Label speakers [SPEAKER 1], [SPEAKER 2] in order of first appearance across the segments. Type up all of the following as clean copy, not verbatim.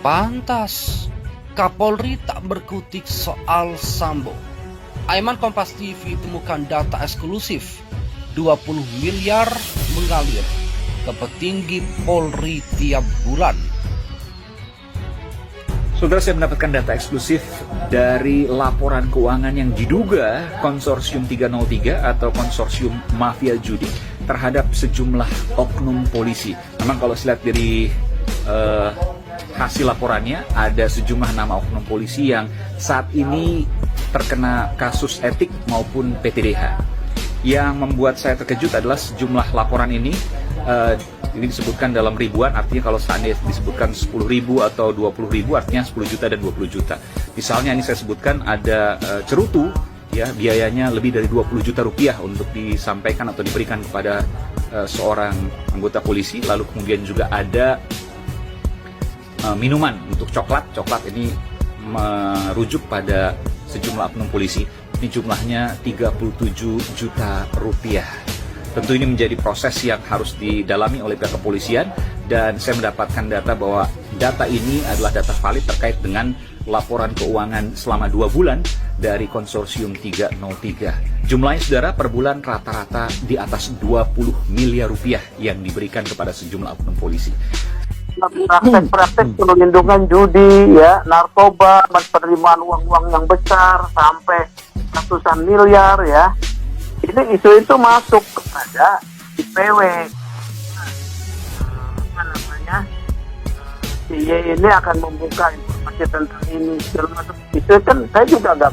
[SPEAKER 1] Pantas Kapolri tak berkutik soal Sambo. Aiman, Kompas TV temukan data eksklusif 20 miliar mengalir ke petinggi Polri tiap bulan.
[SPEAKER 2] Saudara, saya mendapatkan data eksklusif dari laporan keuangan yang diduga konsorsium 303 atau konsorsium mafia judi terhadap sejumlah oknum polisi. Memang kalau saya lihat dari hasil laporannya, ada sejumlah nama oknum polisi yang saat ini terkena kasus etik maupun PTDH. Yang membuat saya terkejut adalah sejumlah laporan ini disebutkan dalam ribuan, artinya kalau seandainya disebutkan 10.000 atau 20.000 artinya 10 juta dan 20 juta. Misalnya ini saya sebutkan ada cerutu, ya, biayanya lebih dari 20 juta rupiah untuk disampaikan atau diberikan kepada seorang anggota polisi. Lalu kemudian juga ada minuman untuk coklat ini merujuk pada sejumlah oknum polisi. Ini jumlahnya 37 juta rupiah. Tentu ini menjadi proses yang harus didalami oleh pihak kepolisian, dan saya mendapatkan data bahwa data ini adalah data valid terkait dengan laporan keuangan selama 2 bulan dari konsorsium 303. Jumlahnya, saudara, per bulan rata-rata di atas 20 miliar rupiah yang diberikan kepada sejumlah oknum polisi.
[SPEAKER 3] Praktek perlindungan judi, ya, narkoba, penerimaan uang-uang yang besar sampai ratusan miliar, ya. Ini isu itu masuk kepada IPW. Apa namanya? ini akan membuka informasi tentang ini. Isu kan saya juga nggak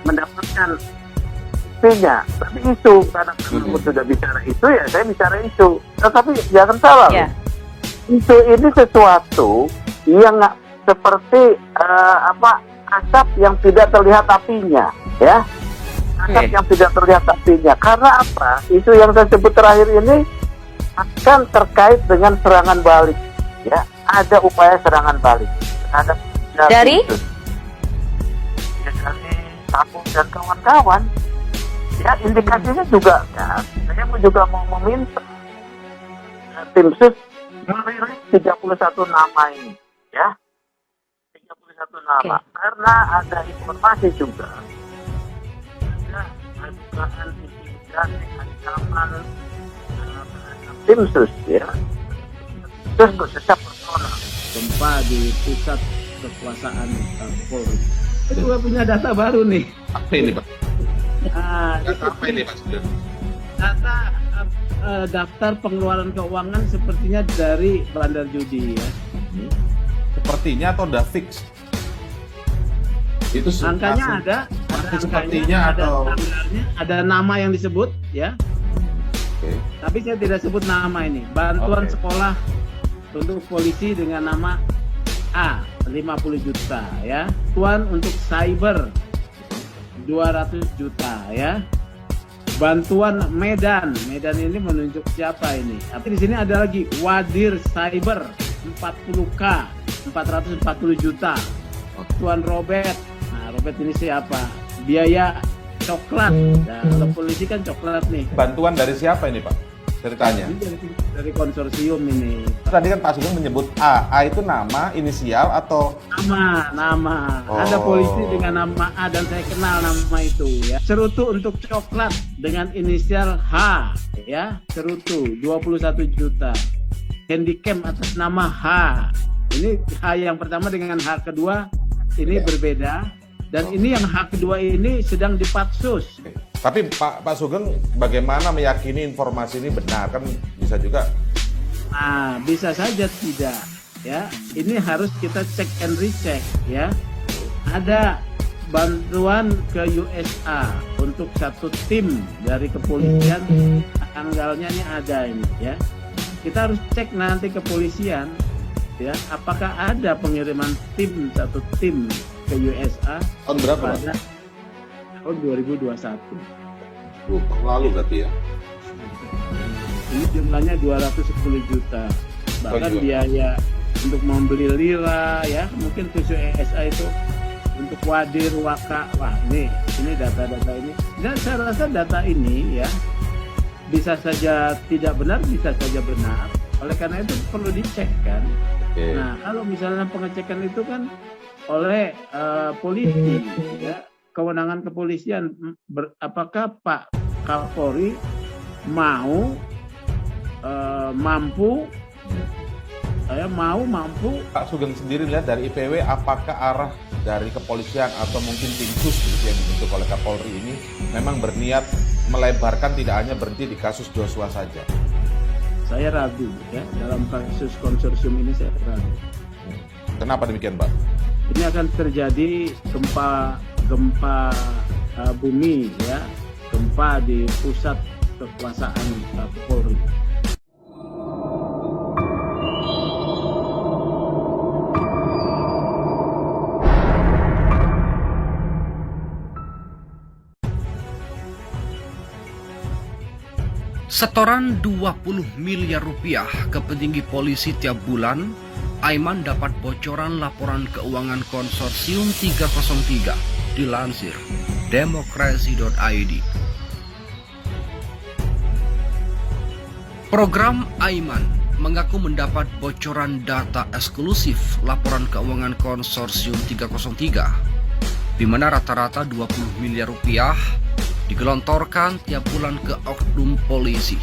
[SPEAKER 3] mendapatkan istrinya, tapi isu karena kamu sudah bicara isu, ya saya bicara isu. Tetapi jangan salah. Yeah. Isu ini sesuatu yang seperti asap yang tidak terlihat apinya, ya. Asap yang tidak terlihat apinya. Karena apa? Isu yang saya sebut terakhir ini akan terkait dengan serangan balik, ya. Ada upaya serangan balik terhadap dari Sambo dan kawan-kawan. Ya, indikasinya juga, ya, saya juga mau meminta tim sus merilis 31 nama ini, ya. 31 nama. Karena ada informasi juga, ada dugaan intimidasi, ancaman tim sus, ya. Terus khususnya personal.
[SPEAKER 4] Gempa di pusat kekuasaan Polri. Kita juga punya data baru nih.
[SPEAKER 5] Apa ini, Pak?
[SPEAKER 4] Data
[SPEAKER 5] apa ini, Pak?
[SPEAKER 4] Data daftar pengeluaran keuangan sepertinya dari bandar judi, ya.
[SPEAKER 5] Sepertinya atau udah fix? Itu
[SPEAKER 4] angkanya ada
[SPEAKER 5] sepertinya atau
[SPEAKER 4] ada nama yang disebut, ya.
[SPEAKER 5] Okay.
[SPEAKER 4] Tapi saya tidak sebut nama ini. Bantuan sekolah untuk polisi dengan nama A 50 juta, ya. Bantuan untuk cyber 200 juta, ya. Bantuan Medan ini menunjuk siapa ini? Tapi di sini ada lagi Wadir Cyber 40K 440 juta. Bantuan Robert. Nah, Robert ini siapa? Biaya coklat. Nah, kalau polisi kan coklat nih.
[SPEAKER 5] Bantuan dari siapa ini, Pak? Ceritanya.
[SPEAKER 4] Dari konsorsium ini.
[SPEAKER 5] Tadi kan Pak Sugeng menyebut A. A itu nama, inisial atau
[SPEAKER 4] nama. Ada polisi dengan nama A dan saya kenal nama itu, ya. Cerutu untuk coklat dengan inisial H, ya. Cerutu 21 juta. Handycam atas nama H. Ini H yang pertama dengan H kedua ini berbeda, dan ini yang H kedua ini sedang dipatsus.
[SPEAKER 5] Tapi Pak Sugeng bagaimana meyakini informasi ini benar? Kan bisa juga.
[SPEAKER 4] Nah, bisa saja tidak, ya. Ini harus kita cek and recheck, ya. Ada bantuan ke USA untuk satu tim dari kepolisian, tanggalnya ini ada ini, ya. Kita harus cek nanti kepolisian, ya, apakah ada pengiriman satu tim ke USA
[SPEAKER 5] tahun berapa?
[SPEAKER 4] Pada tahun 2021.
[SPEAKER 5] Tahun lalu berarti, ya.
[SPEAKER 4] Ini jumlahnya 210 juta. Bahkan biaya untuk membeli lira, ya, mungkin ke USA itu untuk Wadir, Waka. Wah, ini data-data ini. Dan saya rasa data ini, ya, bisa saja tidak benar, bisa saja benar. Oleh karena itu perlu dicek kan.
[SPEAKER 5] Oke.
[SPEAKER 4] Nah, kalau misalnya pengecekan itu kan oleh polisi, ya, kewenangan kepolisian, apakah Pak Kapolri mampu
[SPEAKER 5] Pak Sugeng sendiri lihat dari IPW, apakah arah dari kepolisian atau mungkin tim sus gitu yang dibentuk oleh Kapolri ini memang berniat melebarkan, tidak hanya berhenti di kasus Joshua saja?
[SPEAKER 4] Saya ragu ya, dalam kasus konsorsium ini saya ragu.
[SPEAKER 5] Kenapa demikian, Pak?
[SPEAKER 4] Ini akan terjadi gempa bumi ya, gempa di pusat kekuasaan Polri.
[SPEAKER 1] Setoran 20 miliar rupiah ke petinggi polisi tiap bulan, Aiman dapat bocoran laporan keuangan konsorsium 303, dilansir demokrasi.id. Program Aiman mengaku mendapat bocoran data eksklusif laporan keuangan konsorsium 303, di mana rata-rata 20 miliar rupiah digelontorkan tiap bulan ke oknum polisi.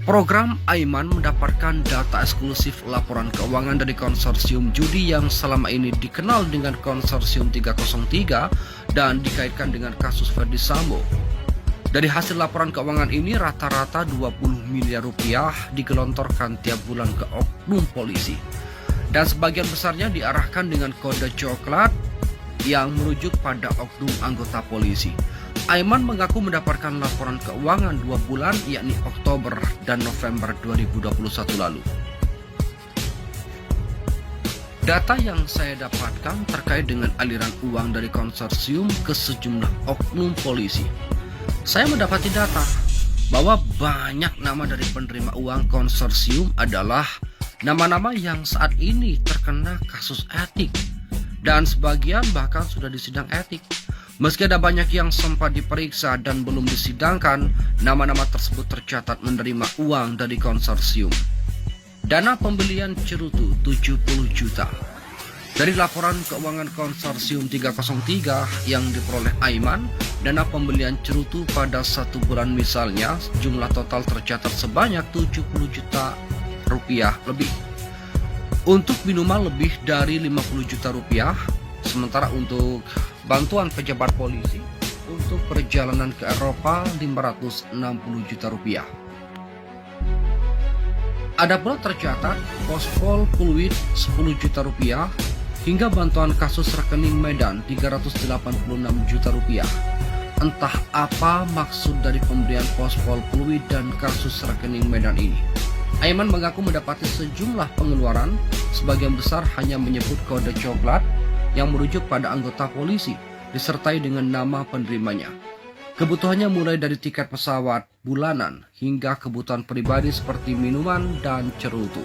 [SPEAKER 1] Program Aiman mendapatkan data eksklusif laporan keuangan dari konsorsium judi yang selama ini dikenal dengan konsorsium 303 dan dikaitkan dengan kasus Ferdi Sambo. Dari hasil laporan keuangan ini, rata-rata 20 miliar rupiah digelontorkan tiap bulan ke oknum polisi. Dan sebagian besarnya diarahkan dengan kode coklat yang merujuk pada oknum anggota polisi. Aiman mengaku mendapatkan laporan keuangan 2 bulan, yakni Oktober dan November 2021 lalu. Data yang saya dapatkan terkait dengan aliran uang dari konsorsium ke sejumlah oknum polisi. Saya mendapati data bahwa banyak nama dari penerima uang konsorsium adalah nama-nama yang saat ini terkena kasus etik, dan sebagian bahkan sudah disidang etik. Meski ada banyak yang sempat diperiksa dan belum disidangkan, nama-nama tersebut tercatat menerima uang dari konsorsium. Dana pembelian cerutu 70 juta. Dari laporan keuangan konsorsium 303 yang diperoleh Aiman, dana pembelian cerutu pada 1 bulan misalnya, jumlah total tercatat sebanyak 70 juta rupiah lebih. Untuk minuman lebih dari 50 juta rupiah, sementara untuk bantuan pejabat polisi untuk perjalanan ke Eropa 560 juta rupiah. Ada pula tercatat Pospol Fluid 10 juta rupiah hingga bantuan kasus rekening Medan 386 juta rupiah. Entah apa maksud dari pemberian Pospol Fluid dan kasus rekening Medan ini. Aiman mengaku mendapati sejumlah pengeluaran, sebagian besar hanya menyebut kode coklat yang merujuk pada anggota polisi, disertai dengan nama penerimanya. Kebutuhannya mulai dari tiket pesawat bulanan hingga kebutuhan pribadi seperti minuman dan cerutu.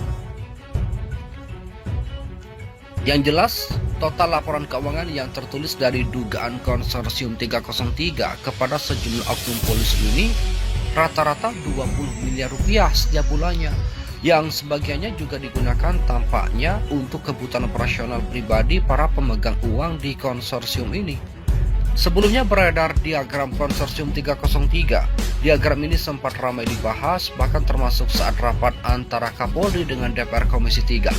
[SPEAKER 1] Yang jelas, total laporan keuangan yang tertulis dari dugaan konsorsium 303 kepada sejumlah oknum polisi ini rata-rata 20 miliar rupiah setiap bulannya, yang sebagiannya juga digunakan tampaknya untuk kebutuhan operasional pribadi para pemegang uang di konsorsium ini. Sebelumnya beredar diagram konsorsium 303. Diagram ini sempat ramai dibahas, bahkan termasuk saat rapat antara Kapolri dengan DPR Komisi 3.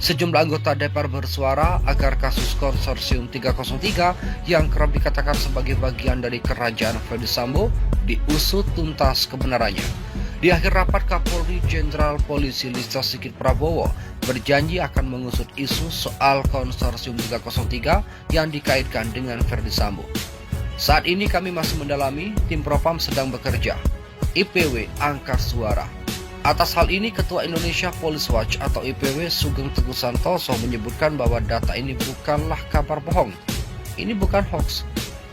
[SPEAKER 1] Sejumlah anggota DPR bersuara agar kasus konsorsium 303 yang kerap dikatakan sebagai bagian dari kerajaan Ferdi Sambo diusut tuntas kebenarannya. Di akhir rapat, Kapolri Jenderal Polisi Listio Sigit Prabowo berjanji akan mengusut isu soal konsorsium 303 yang dikaitkan dengan Ferdi Sambo. Saat ini kami masih mendalami, tim Propam sedang bekerja. IPW angkat suara. Atas hal ini, Ketua Indonesia Police Watch atau IPW Sugeng Teguh Santoso menyebutkan bahwa data ini bukanlah kabar bohong. Ini bukan hoax.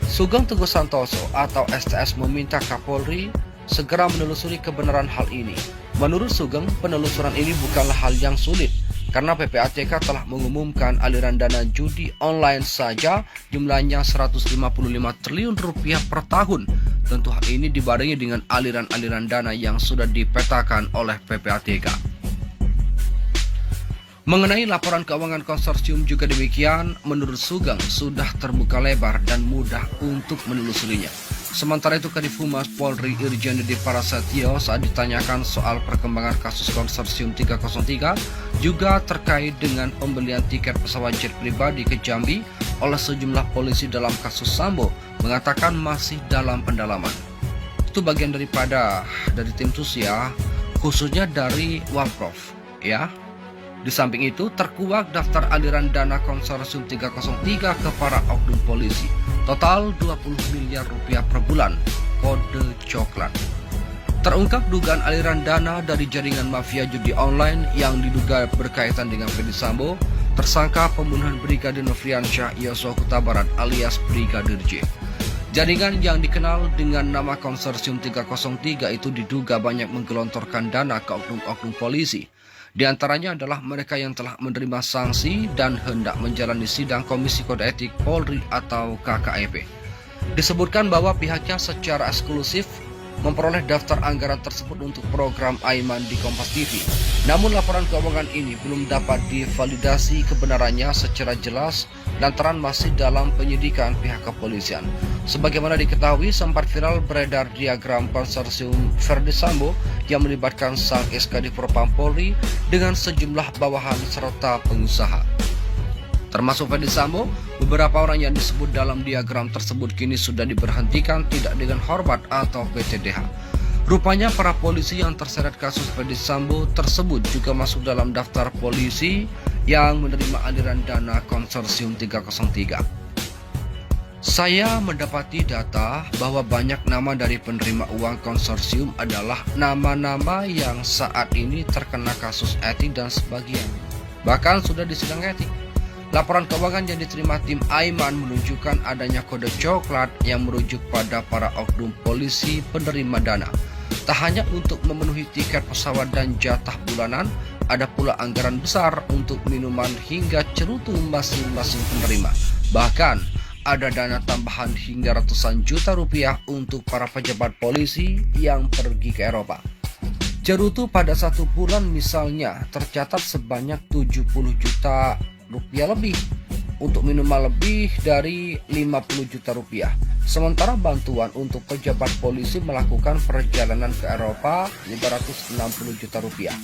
[SPEAKER 1] Sugeng Teguh Santoso atau STS meminta Kapolri segera menelusuri kebenaran hal ini. Menurut Sugeng, penelusuran ini bukanlah hal yang sulit, karena PPATK telah mengumumkan aliran dana judi online saja jumlahnya 155 triliun rupiah per tahun. Tentu hal ini dibarengi dengan aliran-aliran dana yang sudah dipetakan oleh PPATK. Mengenai laporan keuangan konsorsium juga demikian, menurut Sugeng sudah terbuka lebar dan mudah untuk menelusurinya. Sementara itu Kadif Humas Polri Irjen Dede Prasetyo saat ditanyakan soal perkembangan kasus konsorsium 303 juga terkait dengan pembelian tiket pesawat jet pribadi ke Jambi oleh sejumlah polisi dalam kasus Sambo, mengatakan masih dalam pendalaman. Itu bagian dari tim sus ya, khususnya dari Wapprov ya. Di samping itu, terkuak daftar aliran dana konsorsium 303 ke para oknum polisi. Total 20 miliar rupiah per bulan, kode coklat. Terungkap dugaan aliran dana dari jaringan mafia judi online yang diduga berkaitan dengan Ferdy Sambo, tersangka pembunuhan Brigadir Nofriansyah Yosua Huta Barat alias Brigadir J. Jaringan yang dikenal dengan nama konsorsium 303 itu diduga banyak menggelontorkan dana ke oknum-oknum polisi. Di antaranya adalah mereka yang telah menerima sanksi dan hendak menjalani sidang Komisi Kode Etik Polri atau KKEP. Disebutkan bahwa pihaknya secara eksklusif memperoleh daftar anggaran tersebut untuk program Aiman di Kompas TV. Namun laporan keuangan ini belum dapat divalidasi kebenarannya secara jelas lantaran masih dalam penyidikan pihak kepolisian. Sebagaimana diketahui, sempat viral beredar diagram konsorsium Ferdy Sambo yang melibatkan sang SKD Propam Polri dengan sejumlah bawahan serta pengusaha. Termasuk Ferdy Sambo, beberapa orang yang disebut dalam diagram tersebut kini sudah diberhentikan tidak dengan hormat atau PTDH. Rupanya para polisi yang terseret kasus Ferdy Sambo tersebut juga masuk dalam daftar polisi yang menerima aliran dana konsorsium 303. Saya mendapati data bahwa banyak nama dari penerima uang konsorsium adalah nama-nama yang saat ini terkena kasus etik dan sebagian bahkan sudah disidang etik. Laporan keuangan yang diterima tim Aiman menunjukkan adanya kode coklat yang merujuk pada para oknum polisi penerima dana. Tak hanya untuk memenuhi tiket pesawat dan jatah bulanan, ada pula anggaran besar untuk minuman hingga cerutu masing-masing penerima. Bahkan ada dana tambahan hingga ratusan juta rupiah untuk para pejabat polisi yang pergi ke Eropa. Cerutu pada satu bulan misalnya tercatat sebanyak 70 juta rupiah lebih, untuk minuman lebih dari 50 juta rupiah. Sementara bantuan untuk pejabat polisi melakukan perjalanan ke Eropa 560 juta rupiah.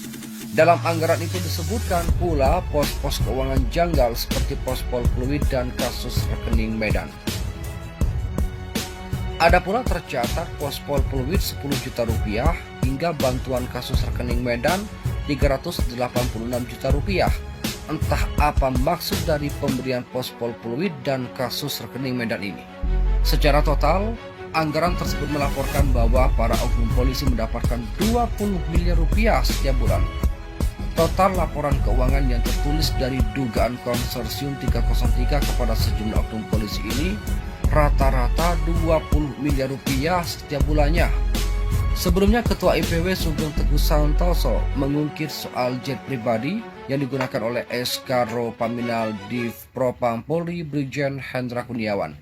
[SPEAKER 1] Dalam anggaran itu disebutkan pula pos-pos keuangan janggal seperti pos Pol Pluit dan kasus rekening Medan. Ada pula tercatat pos Pol Pluit 10 juta rupiah hingga bantuan kasus rekening Medan 386 juta rupiah. Entah apa maksud dari pemberian pos Pol Pluit dan kasus rekening Medan ini. Secara total, anggaran tersebut melaporkan bahwa para oknum polisi mendapatkan 20 miliar rupiah setiap bulan. Total laporan keuangan yang tertulis dari dugaan konsorsium 303 kepada sejumlah oknum polisi ini rata-rata 20 miliar rupiah setiap bulannya. Sebelumnya Ketua IPW Sugeng Teguh Santoso mengungkit soal jet pribadi yang digunakan oleh Eskaro Paminal Div Propam Polri Brigjen Hendra Kurniawan.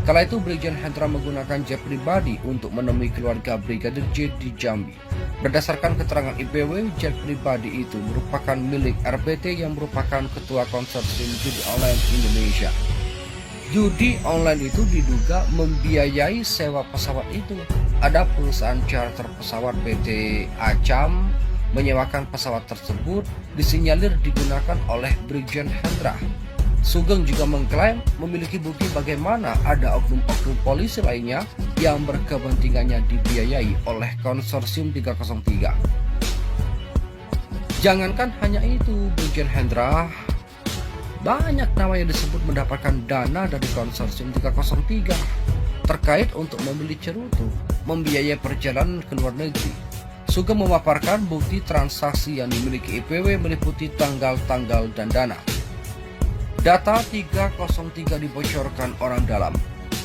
[SPEAKER 1] Kala itu Brigjen Hendra menggunakan jet pribadi untuk menemui keluarga Brigadir J di Jambi. Berdasarkan keterangan IPW, jet pribadi itu merupakan milik RPT yang merupakan ketua konsorsium judi online Indonesia. Judi online itu diduga membiayai sewa pesawat itu. Ada perusahaan charter pesawat PT Acam menyewakan pesawat tersebut, disinyalir digunakan oleh Brigjen Hendra. Sugeng juga mengklaim memiliki bukti bagaimana ada oknum-oknum polisi lainnya yang berkepentingannya dibiayai oleh konsorsium 303. Jangankan hanya itu, Brigjen Hendra, banyak nama yang disebut mendapatkan dana dari konsorsium 303 terkait untuk membeli cerutu, membiayai perjalanan ke luar negeri. Sugeng memaparkan bukti transaksi yang dimiliki IPW meliputi tanggal-tanggal dan dana. Data 303 dibocorkan orang dalam.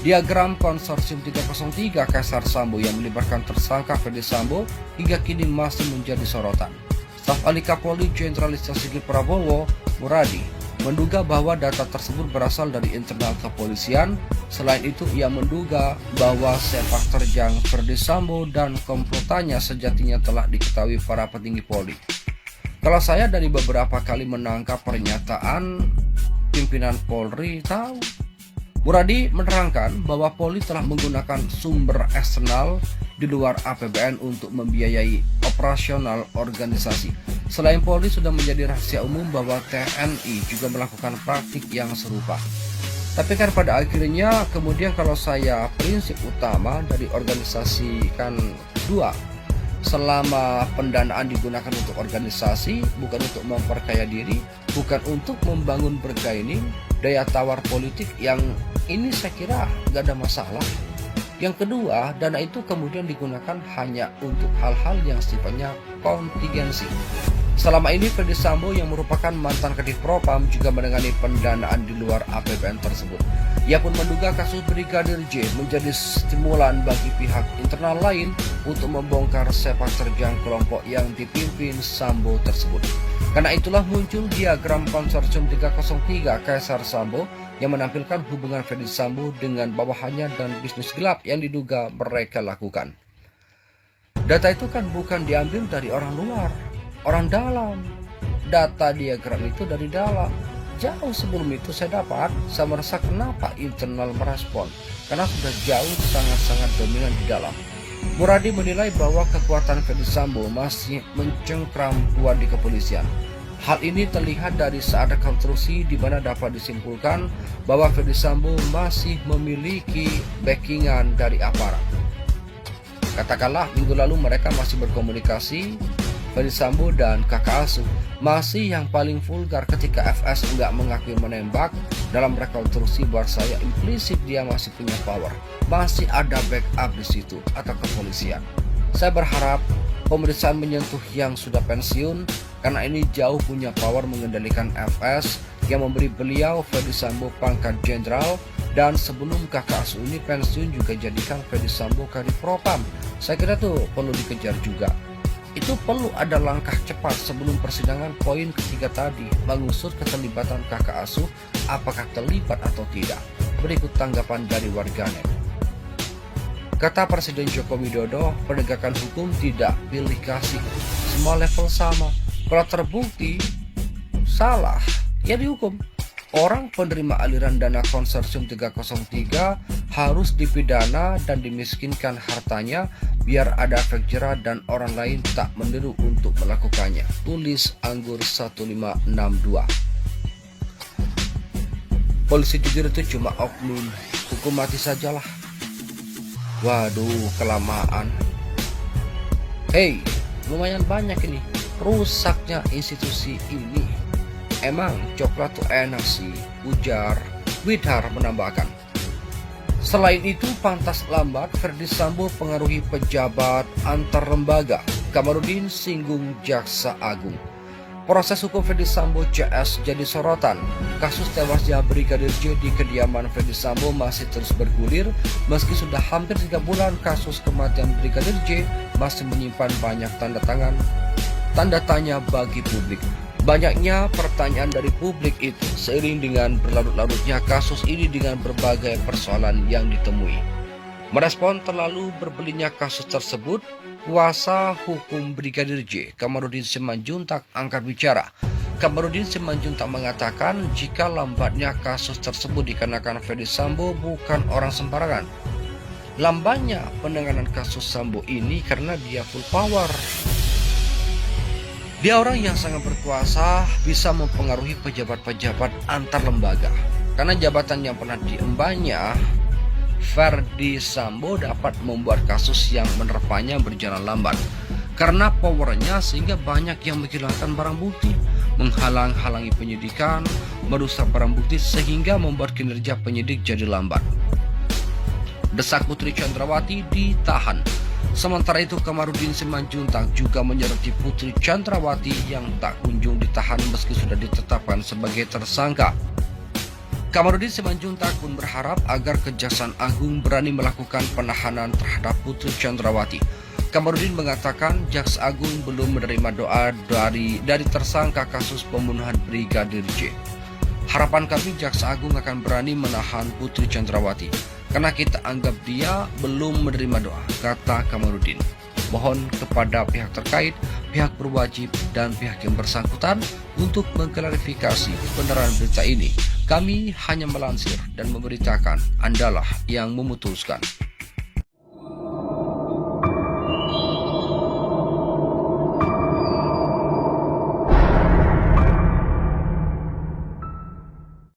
[SPEAKER 1] Diagram konsorsium 303 Kaisar Sambo yang melibatkan tersangka Ferdy Sambo hingga kini masih menjadi sorotan. Staf Ahli Kapolri Jenderal Listio Sigit Prabowo Muradi menduga bahwa data tersebut berasal dari internal kepolisian. Selain itu, ia menduga bahwa sepak terjang Ferdy Sambo dan komplotannya sejatinya telah diketahui para petinggi Polri. Kalau saya dari beberapa kali menangkap pernyataan pimpinan Polri tahu, Muradi menerangkan bahwa Polri telah menggunakan sumber eksternal di luar APBN untuk membiayai operasional organisasi. Selain Polri, sudah menjadi rahasia umum bahwa TNI juga melakukan praktik yang serupa. Tapi kan pada akhirnya kemudian kalau saya prinsip utama dari organisasi kan dua. Selama pendanaan digunakan untuk organisasi, bukan untuk memperkaya diri, bukan untuk membangun bergaining, daya tawar politik, yang ini saya kira gak ada masalah. Yang kedua, dana itu kemudian digunakan hanya untuk hal-hal yang sifatnya kontingensi. Selama ini Ferdy Sambo yang merupakan mantan Kadif Propam juga menangani pendanaan di luar APBN tersebut. Ia pun menduga kasus Brigadir J menjadi stimulan bagi pihak internal lain untuk membongkar sepak terjang kelompok yang dipimpin Sambo tersebut. Karena itulah muncul diagram konsorsium 303 Kaisar Sambo yang menampilkan hubungan Ferdy Sambo dengan bawahannya dan bisnis gelap yang diduga mereka lakukan. Data itu kan bukan diambil dari orang luar, orang dalam. Data diagram itu dari dalam. Jauh sebelum itu saya merasa kenapa internal merespon, karena sudah jauh sangat-sangat dominan di dalam. Muradi menilai bahwa kekuatan Ferdy Sambo masih mencengkram kuat di kepolisian. Hal ini terlihat dari saat rekonstruksi di mana dapat disimpulkan bahwa Ferdy Sambo masih memiliki backingan dari aparat. Katakanlah minggu lalu mereka masih berkomunikasi, Ferdy Sambo dan kakak asuh. Masih yang paling vulgar ketika FS enggak mengakui menembak. Dalam rekonstruksi buat saya implisit dia masih punya power, masih ada backup di situ atau kepolisian. Saya berharap pemeriksaan menyentuh yang sudah pensiun, karena ini jauh punya power mengendalikan FS yang memberi beliau Ferdy Sambo pangkat jenderal, dan sebelum kakak asuh ini pensiun juga jadikan Ferdy Sambo Kadif Propam. Saya kira tuh perlu dikejar juga. Itu perlu ada langkah cepat sebelum persidangan poin ketiga tadi, mengusut keterlibatan kakak asuh, apakah terlibat atau tidak. Berikut tanggapan dari warganet. Kata Presiden Joko Widodo, penegakan hukum tidak pilih kasih, semua level sama. Kalau terbukti salah, ya dihukum. Orang penerima aliran dana konsorsium 303 harus dipidana dan dimiskinkan hartanya biar ada efek jerah dan orang lain tak meniru untuk melakukannya. Tulis Anggur 1562. Polisi jujur itu cuma oknum, hukum mati sajalah. Waduh, kelamaan. Hei, lumayan banyak ini rusaknya institusi ini. Emang coklat tuh enak sih, ujar Widhar menambahkan. Selain itu, pantas lambat Ferdy Sambo pengaruhi pejabat antar lembaga. Kamarudin singgung Jaksa Agung. Proses hukum Ferdy Sambo CS jadi sorotan. Kasus tewasnya Brigadir J di kediaman Ferdy Sambo masih terus bergulir. Meski sudah hampir 3 bulan, kasus kematian Brigadir J masih menyimpan banyak tanda tanya bagi publik. Banyaknya pertanyaan dari publik itu seiring dengan berlarut-larutnya kasus ini dengan berbagai persoalan yang ditemui. Merespon terlalu berbelinya kasus tersebut, kuasa hukum Brigadir J, Kamarudin Simanjuntak, angkat bicara. Kamarudin Simanjuntak mengatakan jika lambatnya kasus tersebut dikarenakan Ferdy Sambo bukan orang sembarangan. Lambatnya penanganan kasus Sambo ini karena dia full power. Dia orang yang sangat berkuasa, bisa mempengaruhi pejabat-pejabat antar lembaga. Karena jabatan yang pernah diembannya, Ferdy Sambo dapat membuat kasus yang menerpanya berjalan lambat. Karena powernya sehingga banyak yang menghilangkan barang bukti, menghalang-halangi penyidikan, merusak barang bukti sehingga membuat kinerja penyidik jadi lambat. Desak Putri Chandrawati ditahan. Sementara itu Kamarudin Simanjuntak juga menyoroti Putri Chandrawati yang tak kunjung ditahan meski sudah ditetapkan sebagai tersangka. Kamarudin Simanjuntak pun berharap agar Kejaksaan Agung berani melakukan penahanan terhadap Putri Chandrawati. Kamarudin mengatakan Jaksa Agung belum menerima doa dari tersangka kasus pembunuhan Brigadir J. Harapan kami Jaksa Agung akan berani menahan Putri Chandrawati, karena kita anggap dia belum menerima doa, kata Kamarudin. Mohon kepada pihak terkait, pihak berwajib, dan pihak yang bersangkutan untuk mengklarifikasi kebenaran berita ini. Kami hanya melansir dan memberitakan, Andalah yang memutuskan.